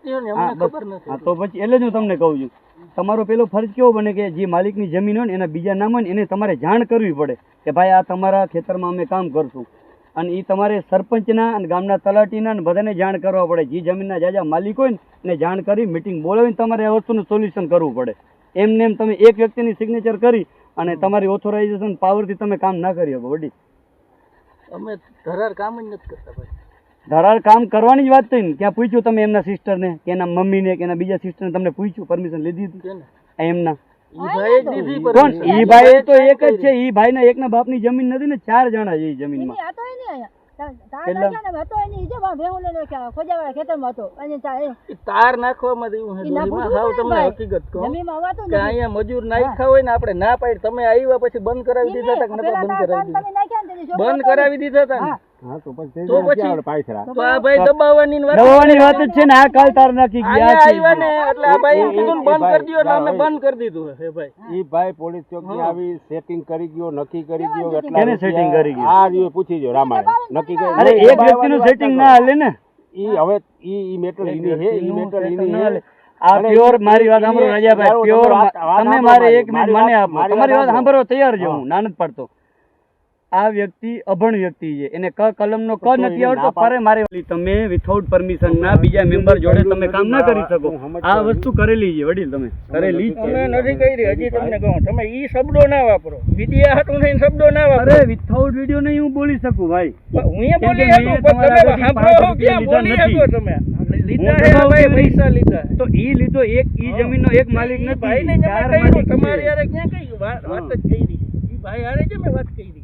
નથી ને અમને ખબર નથી. હા તો પછી એટલે જ હું તમને કહું છું, તમારો પેલો ફરજ કેવો બને કે જે માલિકની જમીન હોય ને એના બીજા નામ હોય ને એને તમારે જાણ કરવી પડે કે ભાઈ આ તમારા ખેતરમાં અમે કામ કરશું, અને એ તમારે સરપંચના અને ગામના તલાટીના અને બધાને જાણ કરવા પડે. જે જમીનના જાજા માલિક હોય ને એને જાણ કરી મિટિંગ બોલાવીને તમારે આ વસ્તુનું સોલ્યુશન કરવું પડે. એમને એમ તમે એક વ્યક્તિની સિગ્નેચર કરી અને તમારી ઓથોરાઇઝેશન પાવરથી તમે કામ ના કરી શકો વડી. અમે ધરાર કામ જ નથી કરતા ભાઈ. ધરાર કામ કરવાની જ વાત થઈ ને, ક્યાં પૂછ્યું તમે એમના સિસ્ટરને કે એના મમ્મીને કે એના બીજા સિસ્ટરને તમને પૂછ્યું, પરમિશન લીધી હતી એમના? ઈ ભાઈ જ દીધી પર કોણ? ઈ ભાઈ તો એક જ છે. ઈ ભાઈના એકના બાપની જમીન નથી ને, 4 જણા છે ઈ જમીનમાં. તાર નાખવામાં તમને હકીકત કહું કે અહીંયા મજૂર નાખ્યા હોય ને આપણે ના પાડી, તમે આવ્યા પછી બંધ કરાવી દીધા હતા કે નતા બંધ કરાવી દીધા હતા ને? તો આ ભાઈ દબાવવાની વાત જ છે ને. આ કાલ તાર નાખી ગયા આવ્યા ને એટલે આ ભાઈ કીધું બંધ કરી દો એટલે અમે બંધ કરી દીધું હે ભાઈ. ઈ ભાઈ પોલીસ ચોકી આવી સેટિંગ કરી ગયો, નક્કી કરી ગયો. કેને સેટિંગ કરી ગયો? આ રીયો પૂછી જો રામાણે નક્કી કરી. અરે એક વ્યક્તિનું સેટિંગ ના હાલે ને. ઈ હવે ઈ મેટર ઈની હે, ઈ મેટર ઈની હે. આ પ્યોર મારી વાત સાંભળો રાજાભાઈ, પ્યોર તમે મારે એક મિનિટ મને આપો, તમારી વાત સાંભળવા તૈયાર છું હું, ના નથી પાડતો. આ વ્યક્તિ અભણ વ્યક્તિ છે, એને ક કલમનો ક નથી આવડતો, પરે મારે તમે વિથઆઉટ પરમિશન ના બીજા મેમ્બર જોડે તમે કામ ના કરી શકો. આ વસ્તુ કરેલી છે વડીલ, તમે કરેલી છે. અમે નથી કરી. હજી તમને કહું, તમે ઈ શબ્દો ના વાપરો, વિડિયા હાટું થઈને શબ્દો ના વાપરો. અરે વિથઆઉટ વિડિયો નહીં હું બોલી શકું ભાઈ. હું એ બોલી શકું પણ તમે સાંભળો ક્યાં બોલી શકો તમે? લીધા હે ભાઈ, પૈસા લીધા. તો ઈ લીધો એક, ઈ જમીનનો એક માલિક નથી, ભાઈને ચાર જમા માલિક કર્યું. તમારી યારે ક્યાં કઈ વાત જ કરી? ઈ ભાઈ હારે જ મેં વાત કરી.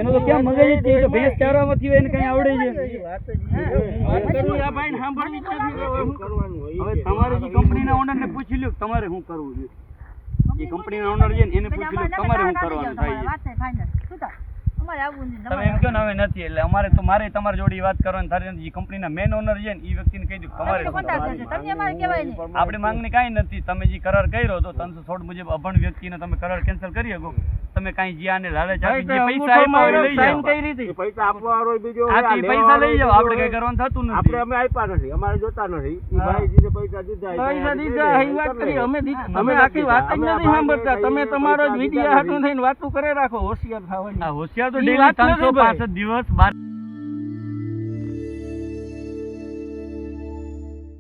એનો તો ક્યાં મગજ છે, તો ભેંસ ચારવામાંથી હોય એને કઈ આવડે છે? વાત કરવી આ ભાઈને સાંભળવી જ નથી. હવે કરવાનું હોય હવે તમારે જે કંપનીના ઓનરને પૂછી લ્યો તમારે શું કરવું જોઈએ. જે કંપનીના ઓનર છે ને એને પૂછી લ્યો તમારે શું કરવાનું થાય છે. તમે એમ કહો ને હવે નથી, એટલે અમારે તો મારે તમારી જોડે વાત કરવાની થાય. જે કંપનીના મેન ઓનર છે ને એ વ્યક્તિને કહી દઉં તમારે આપણી માંગણી કાંઈ નથી. તમે જે કરાર કર્યો તો 316 મુજબ અભણ વ્યક્તિને તમે કરાર કેન્સલ કરી શકો. તમે કાંઈ જે આને લાલચ આપી જે પૈસા આપ્યા લઈ જાઓ. પૈસા આપવા વાળો બીજો પૈસા લઈ જાઓ, આપણે કઈ કરવાનું થતું નથી. આપણે અમે આપ્યા નથી, અમારે જોતા નથી. ઈ ભાઈ જીને પૈસા દીધા એ વાત કરી. અમે આખી વાત જ નથી સાંભળતા. તમે તમારો જ વિડિયા હાટું થઈને વાતું કરે રાખો. હોશિયાર થવાની. હોશિયાર તો ડેલી 365 દિવસ 12